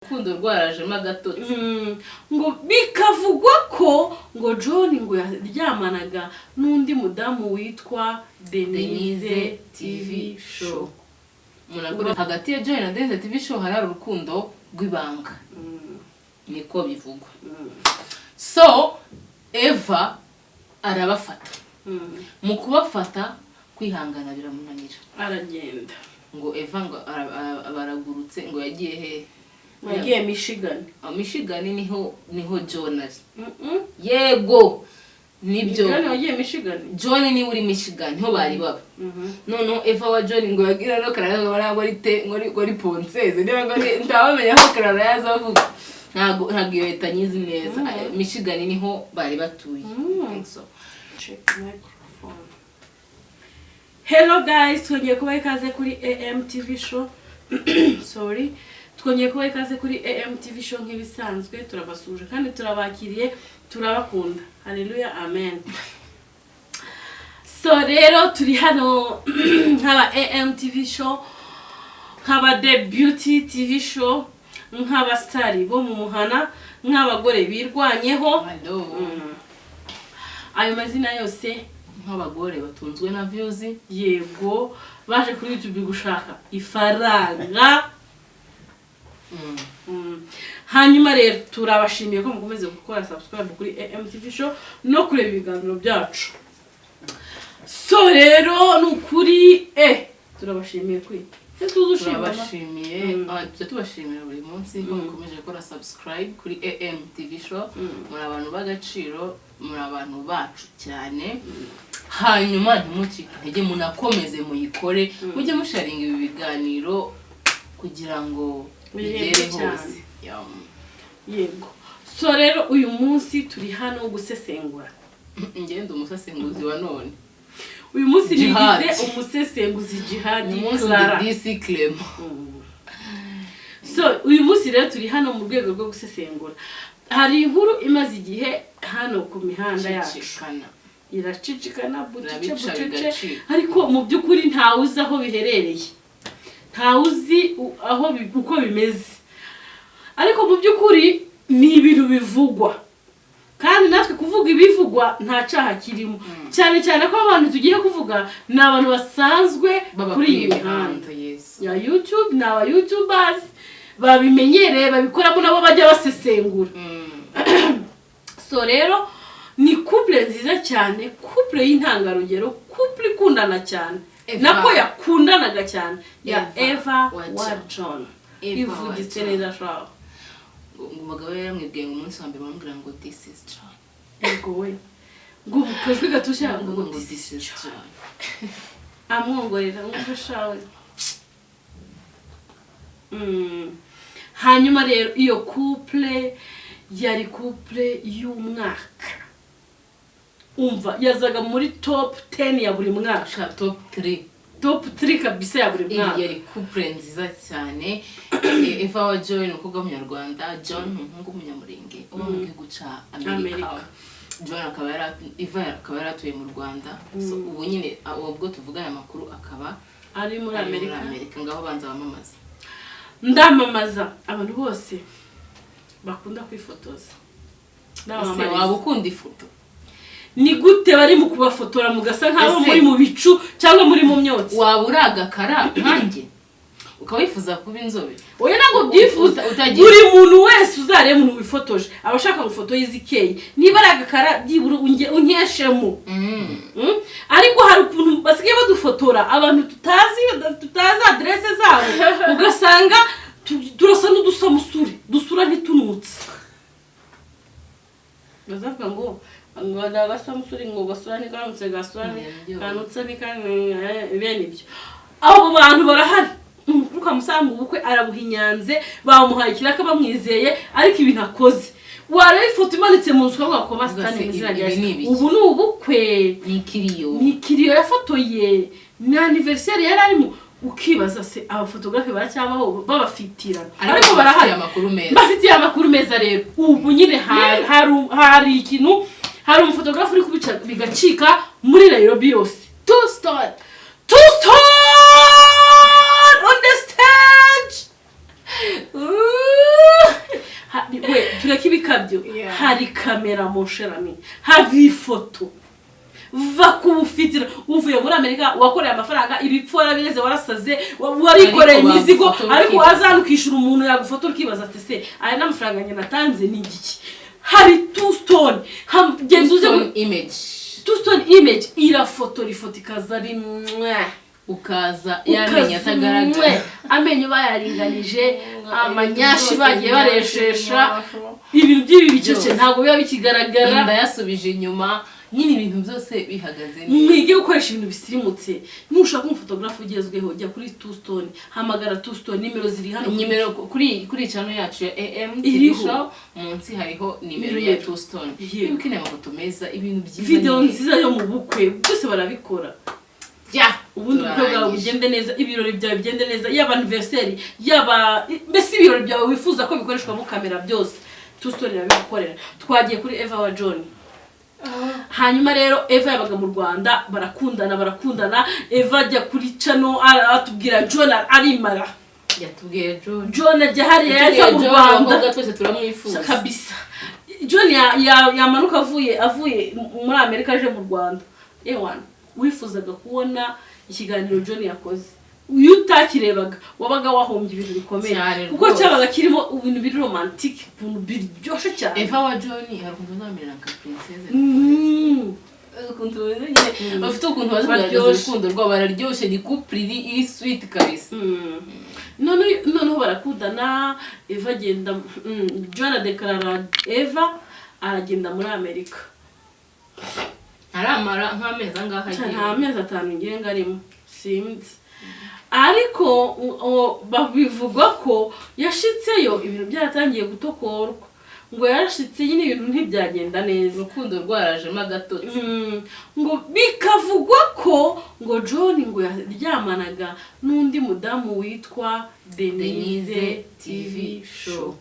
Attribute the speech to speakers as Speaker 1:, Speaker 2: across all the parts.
Speaker 1: kundo rwarajemo agatotsi
Speaker 2: ngo bikavugwa ko ngo John ngo yaryamanaga n'undi mudamu witwa Denise TV show.
Speaker 1: Munagura hagati ya John na Denise TV show hari urukundo rw'ibanga. Niko bivugwa. So Eva arabafata. Mu kubafata kwihangana biramunanira.
Speaker 2: Aragenda.
Speaker 1: Ngo Eva ngo abaragurutse ngo yagiye he?
Speaker 2: Yagiye Michigan.
Speaker 1: Michigan niho John ari. Yego. Nibyo.
Speaker 2: John yagiye Michigan.
Speaker 1: John ni uri Michigan ho bari baba. No Eva wa John ngo yagira no karara ngo ari Ponceze. Niba ngo ndabamenya ko karara yazavuga. Ntago iyo leta nyizi neza. Michigan niho bari batuye. So
Speaker 2: check microphone. Hello guys, twongeye kuba ikaze kuri AMTV show. Sorry. Twongeye kuba ikaze kuri AMTV show nk'ibisanzwe, turabasuje kandi turabakiriye, turabakunda. Hallelujah, amen. So rero turi hano nk'aba AMTV show, nk'aba The Beauty TV show, nk'aba stari bo mu muhana, nk'abagore birwanyeho.
Speaker 1: hello.
Speaker 2: Ayo mazina yose
Speaker 1: Nk'abagore batunzwe na views,
Speaker 2: yego baje kuri YouTube gushaka ifaranga. Hanyuma rero turabashimiye ko mukomeze gukora subscribe kuri AMTV show no kureba ibiganiro byacu. So rero nukuri turabashimiye kuri
Speaker 1: turabashimiye tubashimira buri munsi ko mukomeje gukora subscribe kuri AMTV show. Muri abantu bagaciro, muri abantu bacu cyane. Hanyuma ntimucike intege, munakomeze muyikore, mujye musharinga ibi biganiro kugira ngo bigere hose.
Speaker 2: Yego. So rero uyu munsi turi hano gusesengura.
Speaker 1: Ngende umusesenguzi wa none.
Speaker 2: Uyu munsi nigize umusesenguzi Jihad Clara.
Speaker 1: DC Clem.
Speaker 2: So uyu munsi rero turi hano mu rwego rwo gusesengura. Hari inkuru imaze igihe hano ku mihanda yacu. Iracicikana bucece ariko mu byukuri ntawe uzi aho biherereye. Ntawe uzi aho uko bimeze. Ariko mu byukuri ni ibintu bivugwa. Kandi natwe kuvuga ibivugwa nta cyaha kirimo. Cyane cyane ko abantu tugiye kuvuga ni abantu basanzwe kuri iyi mihanda ya YouTube, n'aba YouTubers babimenyereye, babikoramo nabo bajya basesengura. So rero ni couple nziza cyane, couple y'intangarugero, couple ikundana cyane. Nako yakundanaga cyane ya Eva wa John. Ivugitse neza shaho.
Speaker 1: Umugabo yaramwibwiye ngo umunsi wa mbere bamubwira ngo this is John.
Speaker 2: Ego we. Ngo bukajwe gatusha ngo
Speaker 1: this is John.
Speaker 2: Amwongorera umufashawe. Hanyuma rero iyo couple yari couple y'umwaka. Umva yazaga muri top 10 ya buri mwaka,
Speaker 1: top 3.
Speaker 2: Top 3 kabisa ya buri mwaka.
Speaker 1: Yari couple nziza cyane. Eva wa John n'umukobwa w'umunyarwanda, John n'umuhungu w'umunyamurenge uba mu gihugu ca Amerika. John Eva akaba yaratuye mu Rwanda. So ubu nyine ubwo tuvugana amakuru akaba
Speaker 2: ari muri Amerika.
Speaker 1: Ngaho banza bamamaza.
Speaker 2: Ndamamaza abantu bose bakunda kwifotoza.
Speaker 1: Ndamamaza waba ukunda ifoto.
Speaker 2: Ni gute bari mu kubafotora mugasa nk'abo muri mu bicu cyangwa muri mu myotsi?
Speaker 1: Waba uragakara nkanjye ukawifuza kuba inzobe?
Speaker 2: Oya nago byifuza. Buri muntu wese uzareba umuntu wifotoje abashaka gufoto yizikeye niba aragakara byibura unkeshemo. Ariko hari ukuntu basigaye badufotora abantu tutazi adresse zabo ugasanga turasa n'udusamusuri dusura ntitunutse. Bazavuga ngo ndagasamusuri ngo gasura ni kanutse kanutse ni bene ibyo. Abo bantu barahari. Ukamusanga ubukwe arabuhinyanze bamuhaye kiraka bamwizeye ariko ibintu akoze. Wara ifoto imanitse mu nzu kwa Mastani muzira rya. Ubu ni ubukwe ni kiriyo yafotoye ni anniversaire yari arimo. Ukibaza se abafotografe baracyabaho babafitirana ariko barahari bafitiye amakuru meza rero. Ubu nyine hari ikintu, hari umufotografe uri kubica bigacika muri Nairobi yose. Two star on the stage. tureke ibikabyo hari kamera mu sherami hari ifoto va kubufitira uvuye muri Amerika wakoreye amafaranga ibipfora bireze warasaze warikoreye imizigo ariko wazanukishura umuntu yagufotora ukibaza ati se aya n'amafaranga nyine natanze ni igiki hari two stone genzuze
Speaker 1: image
Speaker 2: two stone image irafotora ifoto ikaza rimwe
Speaker 1: ukaza yamenye atagaragara
Speaker 2: amenyo bayaringanije amanyashi bagiye bareshesha ibintu by'ibi bicece ntabwo biba bikigaragara
Speaker 1: inda yasubije inyuma nyine ibintu byose bihagaze neza
Speaker 2: mwige gukoresha ibintu bisirimutse nushaka umufotographe ugezweho jya kuri two stone hamagara two stone nimero ziri hano
Speaker 1: nimero kuri channel yacu ya AM TV show munsi hariho nimero ya two stone ibikene amafoto meza ibintu byiza
Speaker 2: video nziza yo mu bukwe byose barabikora ubundi ubukwe bwawe bugende neza ibirori byawe bigende neza yaba anniversary yaba mbese ibirori byawe wifuza ko bikoreshwa mu kamera byose two stone yabikorera twagiye kuri Eva wa John hanyuma rero Eva yabaga mu Rwanda barakundana Eva ajya kuri channel atubwira John arimara
Speaker 1: yatubwiye
Speaker 2: John ajya hariya yaza mu Rwanda
Speaker 1: twese turamwifuza
Speaker 2: kabisa John yamanuka avuye muri Amerika aje mu Rwanda ewana wifuzaga kubona ikiganiro John yakoze uyu utakirebaga wabaga wahombye ibintu bikomeye kuko cyabaga kirimo ibintu biri romantic ibintu biryoshye cyane
Speaker 1: Eva wa John harukuntu zamera nka princess ukuntu nyine bafite ukuntu bazagaragaza urukundo rwabo bararyoshye ni couple iri sweet kabisa
Speaker 2: noneho barakundana Eva agenda John adeklara Eva aragenda muri Amerika
Speaker 1: aramara nk'amezi angahe agiye
Speaker 2: nta mezi 5 ngiye ngarimo sinzi ariko bavugwa ko yashitseyo ibintu byaratangiye gutokorwa ngo yarashitse nyine ibintu ntibyagenda neza
Speaker 1: urukundo rwarajemo agatotsi
Speaker 2: ngo bikavugwa ko ngo John ngo yaryamanaga n'undi mudamu witwa Denise TV show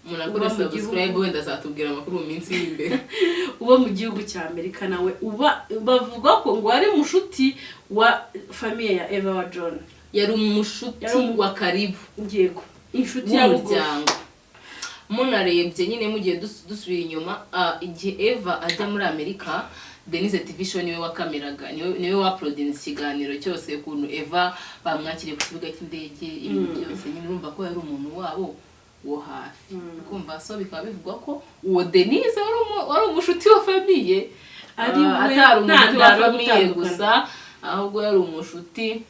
Speaker 1: munakora subscribe wenda azatubwira amakuru mu minsi y'imbere
Speaker 2: uba mu gihugu cya Amerika nawe bavuga ko ngo ari mushuti wa famille ya Eva wa John
Speaker 1: yari umushuti wa karibu
Speaker 2: yego inshuti y'umuryango
Speaker 1: munarebye nyine mugiye dusubira inyuma igihe Eva ajya muri Amerika Denise TV show niwe wakameraga niwe wauploading ikiganiro cyose kuntu Eva bamwakiriye ku kibuga cy'indege ibintu byose nyine urumva ko yari umuntu wabo wo hafi kumva so bikaba bivugwa ko uwo Denise wari umushuti wa famille atari umuntu wa famille gusa ahubwo yari umushuti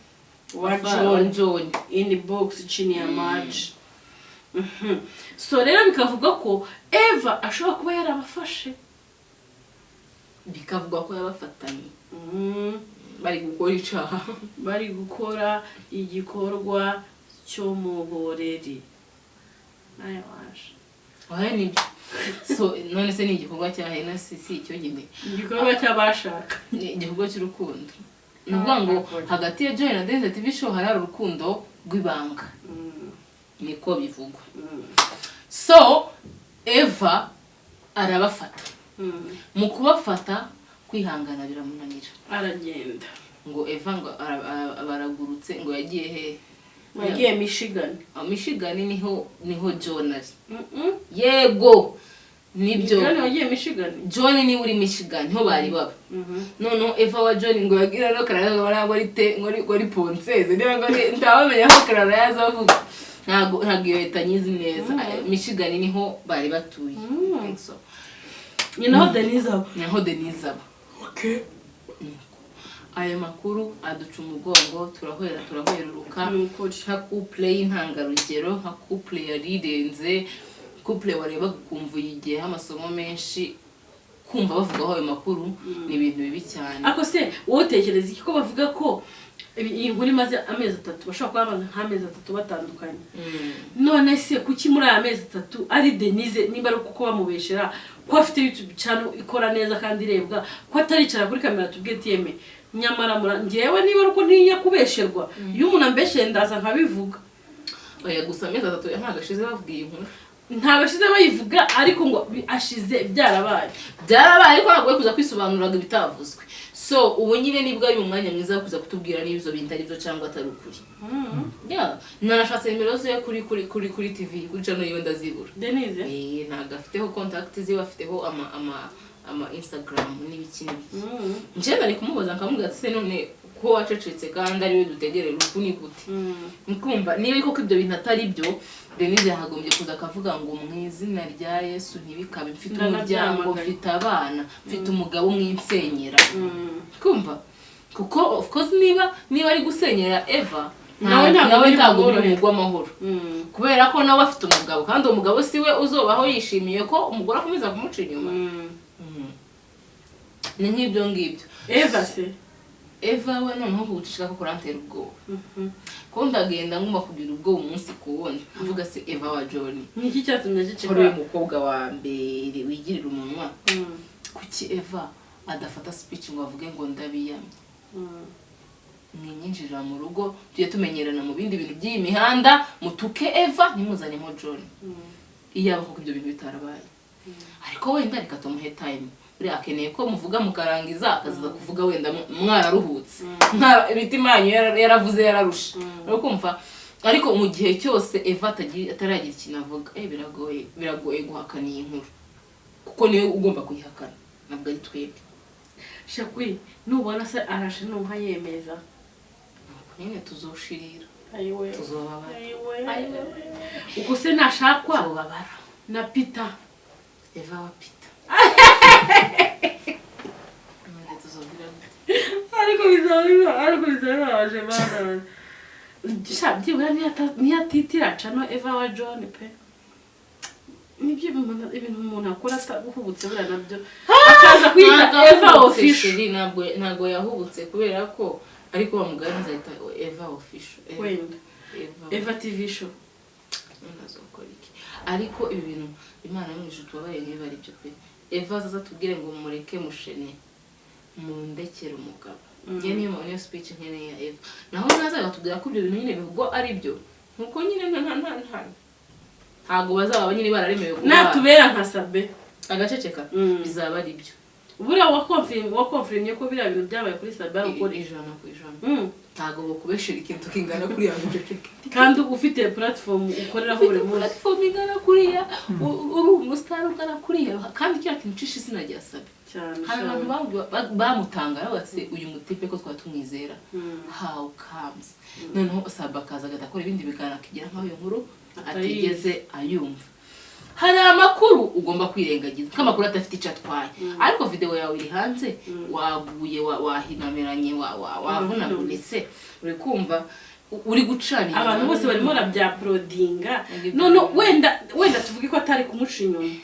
Speaker 2: wa John in box chini ya maji so rero bikavuga ko Eva ashobora kuba yarabafashe
Speaker 1: bikavuga ko yabafatanye bari gukora
Speaker 2: igikorwa cyo mu boreri
Speaker 1: so none se ni igikorwa cya hena si icyo nyine
Speaker 2: igikorwa cy'abashaka
Speaker 1: ni igikorwa cy'urukundo ni ukuvuga ngo hagati ya John na Denise TV show hari urukundo rw'ibanga niko bivugwa so Eva arabafata mu kubafata kwihangana biramunanira
Speaker 2: aragenda
Speaker 1: ngo Eva ngo baragurutse ngo yagiye he
Speaker 2: yagiye Michigan
Speaker 1: niho John yego nibyo John ni uri Michigan niho bari baba none Eva wa John ngo yagira no karara ngo ari princesse niba ngo ndabamenya ko karara yazavuga ntago leta nyizi neza Michigan niho bari batuye so
Speaker 2: naho Denise aba
Speaker 1: okay ayo makuru aduca umugongo turaheruka nka couple y'intangarugero nka couple yarirenze couple wareba kumva yigiye amasomo menshi kumva bavugaho ayo makuru ni ibintu bibi cyane
Speaker 2: ako se wowe utekereza iki ko bavuga ko iyi nkuru imaze amezi 3 bashobora kuba nk'amezi 3 batandukanye none se kuki muri aya mezi 3 ari Denise niba ari uko bamubeshera ko afite YouTube channel ikora neza kandi irebwa ko ataricara kuri kamera tubwiye tiyeme nyamara ngewe niba uko ntinya kubesherwa iyo umuntu ambeshe ndaza nkabivuga
Speaker 1: oya gusa amezi 3 ntagashize bavugiye inkuru
Speaker 2: ntabwo ashize bayivuga ariko ngo ashize byarabaye
Speaker 1: ariko ntabwo kuza kwisobanuraga ibitavuzwe. So ubu nyine nibwo ari umwanya mwiza wo kuza kutubwira niba izo bintu ari byo cyangwa atari ukuri. Nanashatse nimero ze kuri TV kuri channel yiwe ndazibura.
Speaker 2: Denise
Speaker 1: ntabwo afiteho contact ziwe, afiteho ama Instagram n'ibiki n'ibiki. Nje nari kumubaza nkamubwira ati se none ko wacecetse kandi ari we dutegerera ukuni gute. Mkumva niba iko ibyo bintu atari byo, Denise yahagombye kuza akavuga ngo mu izina rya Yesu ntibikabe, mfite umuryango, mfite abana, mfite umugabo mwinsenyera. Kumva kuko of course niba ari gusenyera Eva nawe ntabwo uri umugwa amahoro, kubera ko nawe afite umugabo kandi uwo mugabo siwe uzobaho yishimiye ko umugore akomeza kumuca inyuma. Ni nk'ibyo ngibyo. Eva we noneho gucishika ko kurantera ubwoba. Ko ndagenda nguma kugira ubwoba umunsi ku wundi avuga se Eva wa John
Speaker 2: niki cyatumye gicika
Speaker 1: uri umukobwa wa mbere wigirira umunwa. Kuki Eva adafata speech ngo avuge ngo ndabiyamye. Mwinyinjira mu rugo tuye tumenyerana mu bindi bintu by'imihanda mutuke Eva nimuzanemo John. Iyaba ko ibyo bintu bitarabaye. Ariko wenda reka tumuhe time. Uri akeneye ko muvuga mukarangiza akaza kuvuga wenda mwararuhutse. Nta imitima yanyu yaravuze yararusha. Urakumva? Ariko mu gihe cyose Eva ataragira ikintu avuga, biragoye guhakana iyi nkuru. Kuko niwe ugomba kuyihakana. Ntabwo ari twebwe.
Speaker 2: Shakwi nubona se arashe nunka yemeza.
Speaker 1: Nyine tuzoshirira.
Speaker 2: Ayiwe.
Speaker 1: Tuzobabara.
Speaker 2: Ayiwe. Uko se nashakwa
Speaker 1: tuzobabara.
Speaker 2: Na Peter.
Speaker 1: Eva wa Peter.
Speaker 2: Ariko bizaba aje bana. Shabye ntiyatitira cano Eva wa John pe. Nibyo ibintu umuntu akora atahubutse bura nabyo. Akaza kwita Eva official
Speaker 1: ntabwo yahubutse kubera ko ariko bamuganiza ita Eva official.
Speaker 2: Wenda Eva TV show.
Speaker 1: Nazokoriki. Ariko ibi bintu Imana mwishu tubabaye niba ari byo pe. Eva zaza tubwire ngo mureke mushene. Mundekere umugabo. Ngiye niyo mu speech nkene ya Eva. Naho naza batubwira ko ibyo bintu nyine bivugo ari byo. Nkuko nyine ntago bazaba nyine bararemewe kuba.
Speaker 2: Natubera nka Sabe
Speaker 1: agaceceka bizaba ari byo.
Speaker 2: Buriya wakonfirmye ko biriya bintu byabaye kuri Sabe ari ukuri
Speaker 1: 100%. Ntago bokubeshira ikintu kingana kuri ya guceceka.
Speaker 2: Kandi ufite platform ukoreraho buri munsi.
Speaker 1: Platform ingana kuri ya uri umustar ungana kuri ya kandi cya kintu cishe izina rya Sabe. Hari abantu bamutanga batse uyu mutipe ko twatumwizera. How comes? Noneho Sabe akaza agakora ibindi bigana kigira nkaho iyo nkuru atigeze ayumva. Hari amakuru ugomba kwirengagiza nk'amakuru atafite icyo atwaye. Ariko video yawe iri hanze waguye wahinameranye wavunaguretse uri kumva uri gucana
Speaker 2: abantu bose barimo rabyaplodinga none wenda tuvuge ko atari kumuca inyuma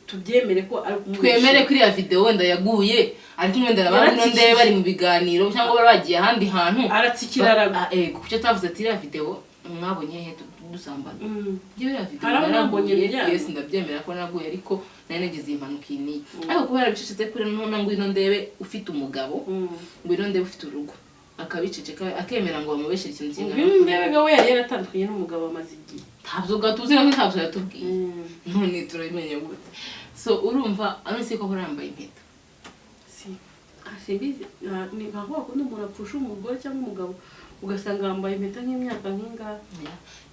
Speaker 2: tubyemere ko ari kumuca
Speaker 1: twemere kuri ya video wenda yaguye ariko wenda nabandi ndebe bari mu biganiro cyangwa baragiye ahandi hantu
Speaker 2: aratsikiraraga
Speaker 1: kucyo tavuze ati ya video mwabonye he dusambana yewe ya video
Speaker 2: narabonye
Speaker 1: yes ndabyemera ko naguye ariko nari nagize impanuka ini ariko kubera bicecetse kuri none ngwino ndebe ufite umugabo ngwino ndebe ufite urugo akabiceceka akemera ngo bamubeshere ikintu kingana
Speaker 2: ndebe we yari yaratandukanye n'umugabo amaze igihe
Speaker 1: ntabwo gatuzi ntabwo yatubwiye none turabimenye gute so urumva anose ko kurambaye impeta
Speaker 2: simbizi ni nkaho akunda umuntu apfusha umugore cyangwa umugabo ugasanga yambaye impeta nk'imyaka nk'ingahe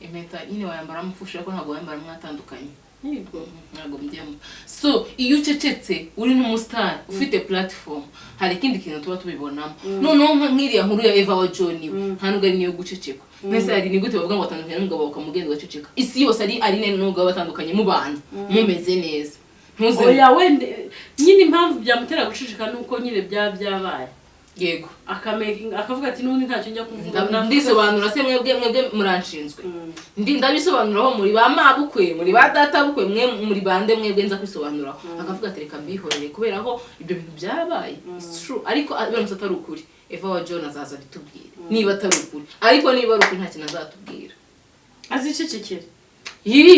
Speaker 1: impeta nyine wayambara amufusha ko ntabwo wayambara mwatandukanye
Speaker 2: yego
Speaker 1: ntabwo mbyemo so iyo ucecetse uri n'umustar ufite platform hari ikindi kintu tuba tubibonamo noneho nk'iriya nkuru ya Eva wa John nta nubwo ari niyo guceceka mbese ari ni gute bavuga ngo batandukanye n'umugabo bakamugenza gaceceka isi yose ari nene n'umugabo batandukanye mu bantu mumeze neza
Speaker 2: oya wende nyine impamvu byamutera guceceka nuko nyine byabaye
Speaker 1: yego
Speaker 2: akavuga ati nubundi ntacyo njya kuvuga
Speaker 1: ndisobanura se mwebwe muranshinzwe ndabisobanuraho muri ba mabukwe muri ba data bukwe mwe muri bande mwebwe nza kwisobanuraho akavuga ati reka mbihorere kubera ko ibyo bintu byabaye it's true ariko biramutse atari ukuri Eva wa John azaza bitubwire niba atari ukuri ariko niba ari ukuri nta kintu azatubwira
Speaker 2: azicecekere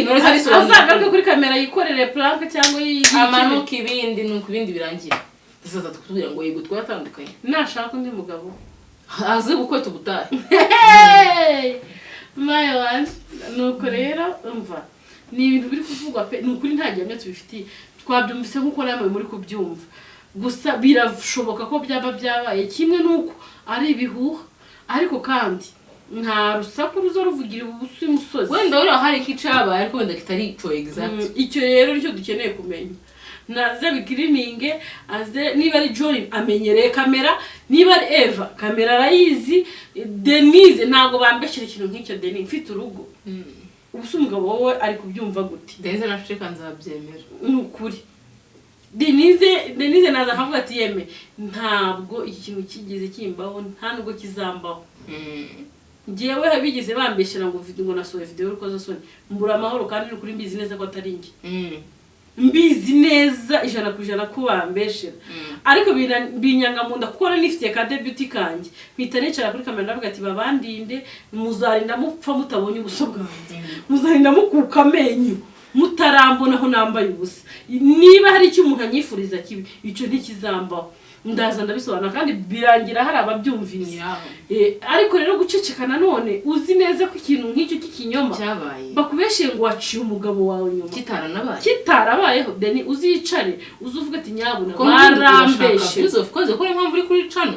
Speaker 1: none abisobanura
Speaker 2: azagaruke kuri kamera yikorere plank cyangwa
Speaker 1: amanuka ibindi nuko ibindi birangira Sasa tukubwira ngo yego twatandukanye
Speaker 2: nashaka undi mugabo
Speaker 1: aze gukweta ubutahe
Speaker 2: mayo nuko rero umva ni ibintu biri kuvugwa pe ni ukuri nta gihamya tubifitiye twabyumvise nk'uko namwe muri kubyumva gusa birashoboka ko byaba byabaye kimwe nuko ari ibihuha ariko kandi nta rusaku ruzo ruvugira ubusa imusozi
Speaker 1: wenda uri hari kicabaye ariko wenda kitari ico exact
Speaker 2: icyo rero nicyo dukeneye kumenya naze bigirininge aze niba ari John amenyereye kamera niba ari Eva kamera arayizi Denise ntago bambeshyira ikintu nk'icyo Denise mfite urugo ubusa umugabo wowe ari kubyumva gute
Speaker 1: Denise nashaka nzabyemera
Speaker 2: nukuri Denise naza akavuga ati yeme ntabwo iki kintu kigeze kimbaho nta nubwo kizambaho ngewe habigeze bambeshyira ngo nasohoye video uko zosoni mbura amahoro kandi kuri mbizi neza ko atari nge mbizi neza 100% ko bambeshyira ariko binyanga munda kuko nifitiye ka debut kanjye mpita nicara kuri kamera ndavuga ati babandinde muzarinda mupfa mutabonye ubuso bwanjye muzarinda mukuka amenyo mutarambona aho nambaye ubusa niba hari icyo umuntu anyifuriza kibi icyo ntikizambaho ndaza ndabisobanura kandi birangira hari ababyumvise ariko rero guceceka nanone uzi neza ko ikintu nk'icyo cy'ikinyoma
Speaker 1: cyabaye
Speaker 2: bakubeshiye ngo waciye umugabo wawe nyuma
Speaker 1: kitarabayeho
Speaker 2: Deni uzicare uzuvuga ati nyabuna barambeshe
Speaker 1: of course ko impamvu uri kuri cano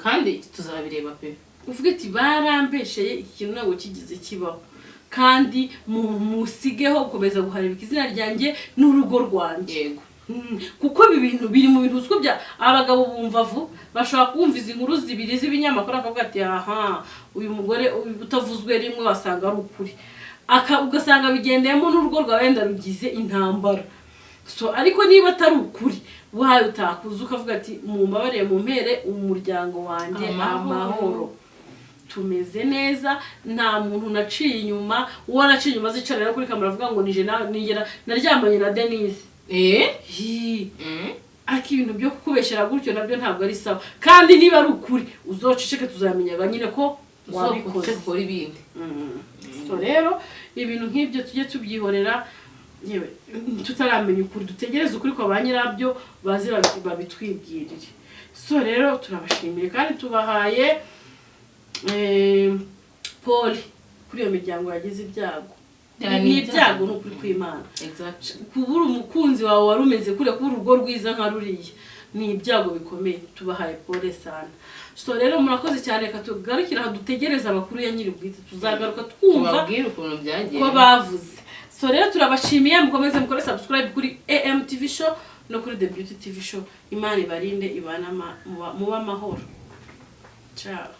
Speaker 1: kandi tuzabireba pe
Speaker 2: uvuga ati barambesheye ikintu ntabwo kigize kibaho kandi musigeho gukomeza guharibika izina ryanjye n'urugo rwanjye
Speaker 1: yego
Speaker 2: kuko ibi bintu biri mu bintu usko bya abagabo bumva vu bashaka kumviza inkuru zibiri z'ibinyamakuru akavuga ati aha uyu mugore utavuzwe rimwe wasanga ari ukuri ugasanga bigendeyemo n'urugo rwa wenda rugize intambara so ariko niba atari ukuri wahaye utakuza ukavuga ati mumbabarire mu mpere umuryango wanjye amahoro tumeze neza nta muntu naciye inyuma uwo naciye inyuma zicarira kuri kamera avuga ngo nije naryamanye na Denise ariko ibintu byo kukubeshyira gutyo nabyo ntabwo ari sawa kandi niba ari ukuri uzoceceke tuzamenyaga nyine ko wabikoze
Speaker 1: gukora ibindi
Speaker 2: so rero ibintu nk'ibyo tujye tubyihorera yewe tutaramenya ukuri dutegereze ukuri kwa ba nyirabyo bazi babitwibwirire so rero turabashimiye kandi tubahaye Paul kuri iyo miryango yagize ibyago ni ibyago n'ukuri kw'Imana kubura umukunzi wawe warumeze kure kubura urugo rwiza nka ruriya ni ibyago bikomeye tubahaye pole sana so rero murakoze cyane katugarukira dutegereza amakuru ya nyiri bwite tuzagaruka twumva
Speaker 1: ukuntu byagiye
Speaker 2: ko bavuze so rero turabashimiye mukomeze mukore subscribe kuri AM TV show no kuri The Beauty TV show Imana ibarinde ibana mu amahoro ciao